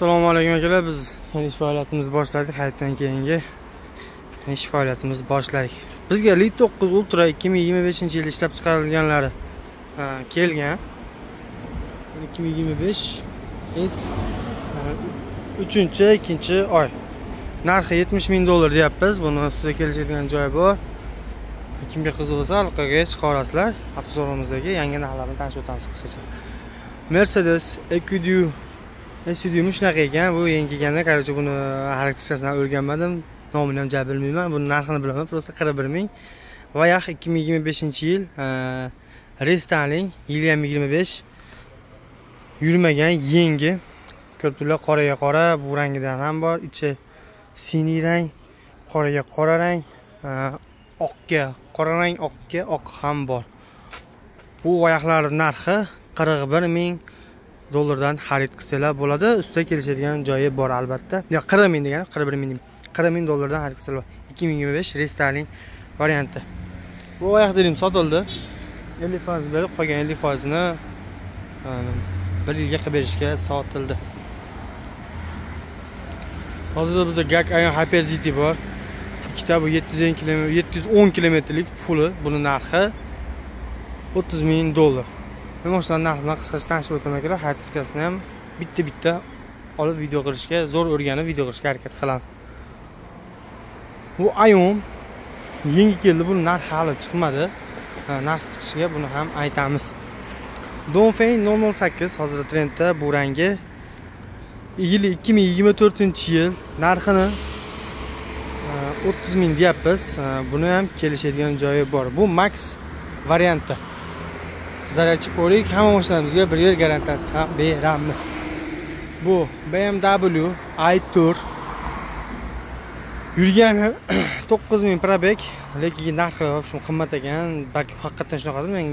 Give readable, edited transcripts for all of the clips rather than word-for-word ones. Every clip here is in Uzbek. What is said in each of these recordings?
Assalomu alaykum akalar, biz ish faoliyatimizni boshladik. Hayotdan keyingi ish faoliyatimizni boshladik. Bizga Li 9 Ultra 2025-yilda ishlab chiqarilganlari kelgan. 2025 3-2 oy. Narxi $70,000 deyapmiz. Buni ustida kelishadigan joyi bor. Kimga qiziq bo'lsa, aloqaga chiqa olasizlar. Avtosalonimizdagi yangi narxlarni tanishib o'tamiz qisqacha. Mercedes SUV shunaqa ekan. Bu yangi kelganda, qarorchi buni xarakteristikasini o'rganmadim. Nomini ham jab bilmayman. Buni narxini bilaman. Prosta 41,000. Voyax 2025-yil. Restyling yili ham 25. Yurmagan, yangi. Ko'ribdilar, qoraga qora, bu rangidan ham bor. Ichi siniy rang, qoraga qora rang, oqga qora rang, oqga oq ham bor. Bu voyaxlarning narxi $41,000 xarid qilsalar bo'ladi. Ustida kelishadigan joyi bor albatta. Yo'q, 40,000 degani, 41,000. $40,000 xarid qilsalar. 2025 restyling varianti. Bu voyaxlarim sotildi. 50% berib, qolgan 50%ni 1 yilga qilib berishga sotildi. Hozirda bizda GAC Ion Hyper GT bor. Ikkita bu 710 kilometrlik fulli. Buni narxi $30,000. Men mashinaning narxi bilan qisqacha tanishib o'taman akalar. Xatirkasini ham bitta olib video qilishga, zo'r o'rganib video qilishga harakat qilaman. Bu Ion yangi keldi. Buni narxi hali chiqmadi. Narxi chiqishiga buni ham aytamiz. Dongfeng 008 hozirda trendda, bu rangi. Yili 2024-yil, narxini 30,000 deyapmiz. Buni ham kelishadigan joyi bor. Bu Max varianti. Zaryadchi polik, hamma mashinamizga 1 yil garantiyasi ham beramiz. Bu BMW i4 yurgani 9,000 probeg, lekin narxi shum qimmat ekan. Balki haqiqatan shunaqadir. Men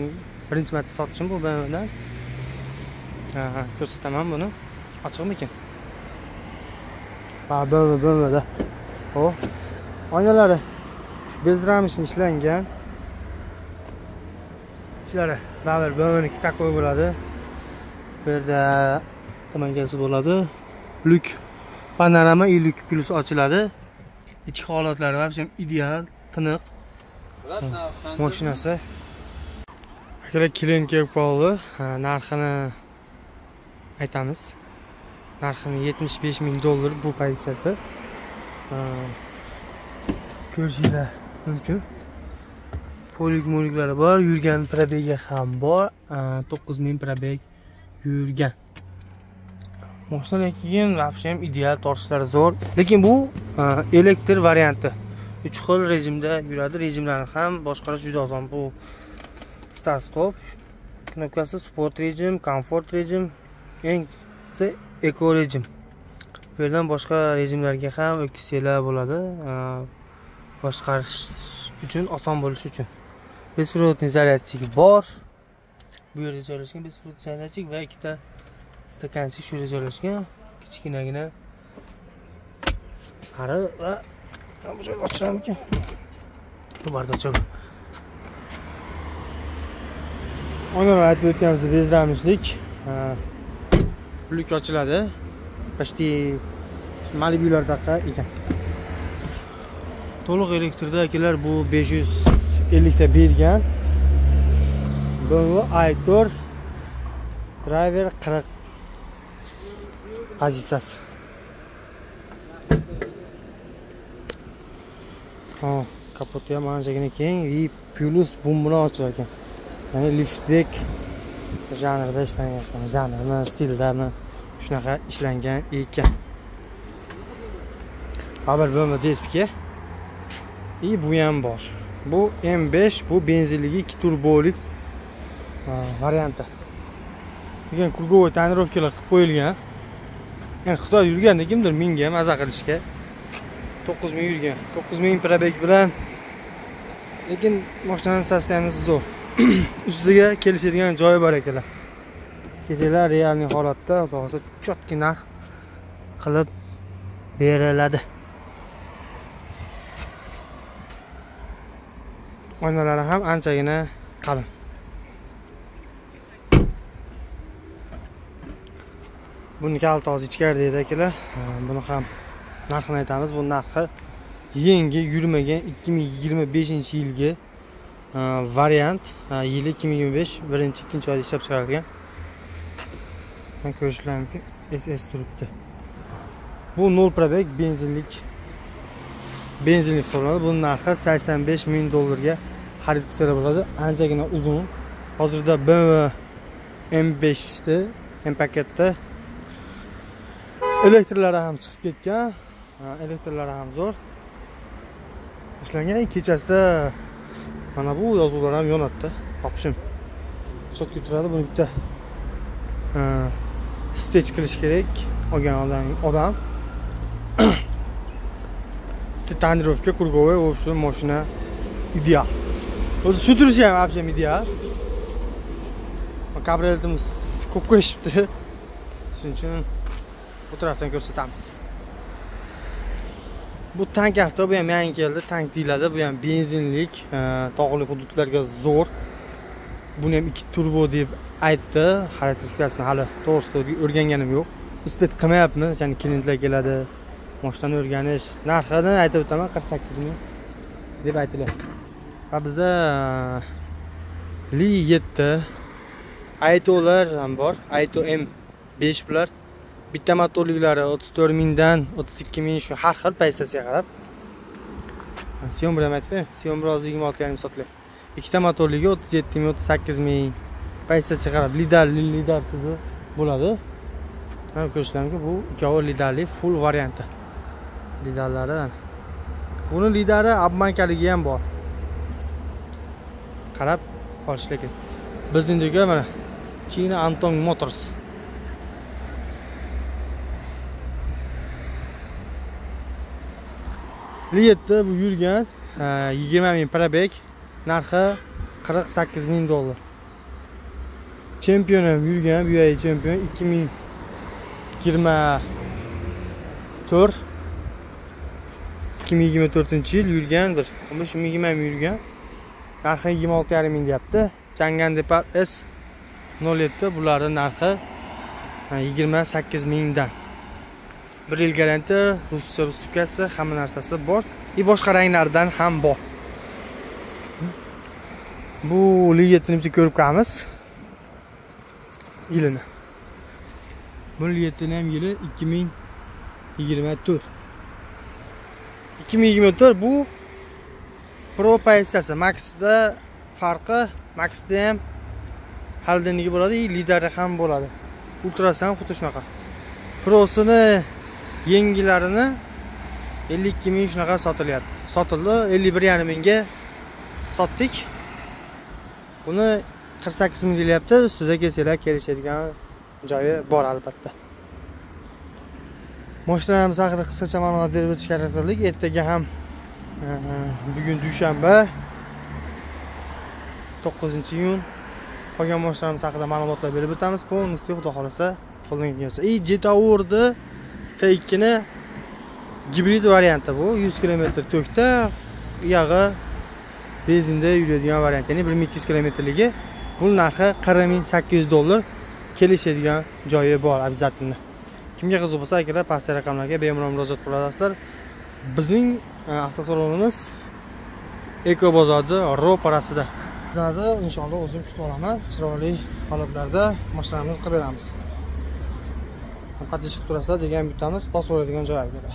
birinchi marta sotishim bu BMWdan. Ko'rsataman buni. Ochiqmikan? BMWda. Xo'p. Oynalari bezramishni ishlangan. Ishlari baribir BMWniki takoy bo'ladi. Bu yerda tomongasi bo'ladi. Lyuk panorama Lyuk plus ochiladi. Ichki holatlari ham ideal, tiniq. Mashinasi. Akalar klient kelib qoldi. Narxini aytamiz. Narxini $75,000 bu pozitsiyasi. Ko'rishinglar mumkin. Polik-mo'liklari bor, yurgan probegi ham bor. 9,000 probeg yurgan. Mashinadan keyin ham ideal, tortishlari zo'r. Lekin bu elektr varianti. 3 xil rejimda yuradi. Rejimlarni ham boshqarish juda oson. Bu start stop knopkasi, sport rejim, komfort rejim, eng eko rejim. Bu yerdan boshqa rejimlarga ham o'tkazsalar bo'ladi. Boshqarish uchun oson bo'lishi uchun. Besprovodniy zaryadchik bor. Bu yerda joylashgan besprovodniy zaryadchik va ikkita stakanchik shu yerda joylashgan. Kichkinagina qari va bu joyni ochirammikan? Bu barda ochib. Oynalar aytib o'tganimiz bezramishlik. Lyuk ochiladi. Почти Malibu'lardaqa ekan. To'liq elektrda akalar, bu 550 ta bergan. Bu i4 driver 40 pozitsiyasi. Kapoti ham anchagina keng, plus bum bilan ochilar ekan. Ya'ni liftdek janrda ishlangan ekan. Janrni, stillarni shunaqa ishlangan ekan. Xabar bo'lma diski. Bu ham bor. Bu M5, bu benzinli 2 turbolik varianti. Degan kurgovoy tonirovkalar qilib qo'yilgan. Yani Xitoy yurganda kimdir menga maza qilishga 9,000 yurgan. 9,000 probeg bilan. Lekin mashinaning sostoyanisi zo'r. Ustiga kelishadigan joyi bor ekanlar. Kechalar realniy holatda, hozir chotki narx qilib beriladi. Oynalari ham anchagina qalin. Buni kaliti hozir ichkarida edi akalar. Buni ham narxini aytamiz. Bu narxi yangi yurmagan 2025-yilgi variant, yili 2025 birinchi-ikkinchi oyda ishlab chiqarilgan. Mana ko'rishingiz mumkin, SS turibdi. Bu 0 probeg benzinlik hisoblanadi. Buning narxi $85,000 ga xarid qilsa bo'ladi. Anchagina uzun. Hozirda BMW M5 da, M paketda elektrlari ham chiqib ketgan. Elektrlari ham zo'r ishlangan. Kechasida mana bu yozuvlar ham yonadi. Topishim. Shotga turadi. Buni bitta stech qilish kerak. Olgan odam. Tonirovka, kurgovoy, в общем, mashina ideal. O'zi shu turishi ham вообще ideal. Kabriyoletimiz ko'p qo'yishibdi. Shuning uchun bu tarafdan ko'rsatamiz. Bu tank avto, bu ham yangi keldi. Tank deyiladi. Bu ham benzinlik, tog'li hududlarga zo'r. Buni ham 2 turbo deb aytdi. Xarakteristikasini hali to'g'risida o'rganganim yo'q. Isbot qilmayapmiz, ya'ni klientlar keladi. Mashina o'rganish. Narxini aytib o'taman, 48,000 deb aytilyapti. Va bizda Li 7 Aito'lar ham bor. Aito M5 bular. Bitta motorliklari 34,000 dan 32,000 shu har xil paysasiga qarab. Sion bilan aytib, Sion biroz 26,5 sotilyapti. Ikkita motorligi 37,000, 38,000 paysasiga qarab lidar sizi bo'ladi. Mana ko'rishlarimga bu ikkovi lidarli full varianti. Lidarlari. Buni lidari obmankaligi ham bor. Qarab qolish kerak. Biznikiga mana China Anton Motors. Liyetda bu yurgan 20,000 probeg, narxi $48,000. Chempion ham yurgan, bu yo'yi chempion 2024-yil yurgan bir 15,000 yurgan. Narxi 26,5 deyapti. Chang'an Depart S 07 bularning narxi 28,000 dan. 1 yil garantiya, rustifikatsiya, hamma narsasi bor. Boshqa ranglardan ham bor. Bu Li7ni bitta ko'rib qolamiz. Yilini. Bu Li7ning ham yili 2024. 2024 bu Pro paysasi. Max'da farqi, Max'da ham haldinligi bo'ladi, lidari ham bo'ladi. Ultrasi ham xuddi shunaqa. Prosini yengilarini 52,000 shunaqa sotilyapti. Sotildi, 51,5 ga sotdik. Buni 48,000 deyapti. Ustida kelsalar kelishadigan joyi bor albatta. Mashinalarimiz haqida qisqacha ma'lumot berib o'tishga harakat qildik. Ertaga ham bugun dushanba 9-iyun qolgan mashinalarimiz haqida ma'lumotlar berib o'tamiz. Polностью xudo xolasa qo'ldan kelsa. Jetour'ni T2 ni gibrid varianti bu. 100 km to'kda, yog'i benzinda yuradigan variant. Ya'ni 1200 km-ligi. Bu narxi $40,800. Kelishadigan joyi bor обязательно. Kimga qiziq bo'lsa, akalar pastda raqamlarga bemalol murojaat qila olasizlar. Bizning avtosalonimiz Ekobozorda ro'parasida. Bizlarda inshaalloh o'zim kutib olaman. Chiroyli holatlarda mashinamizni qilib beramiz. Qatnashib turasizlar degan bitamiz, bosib oladigan joy akalar.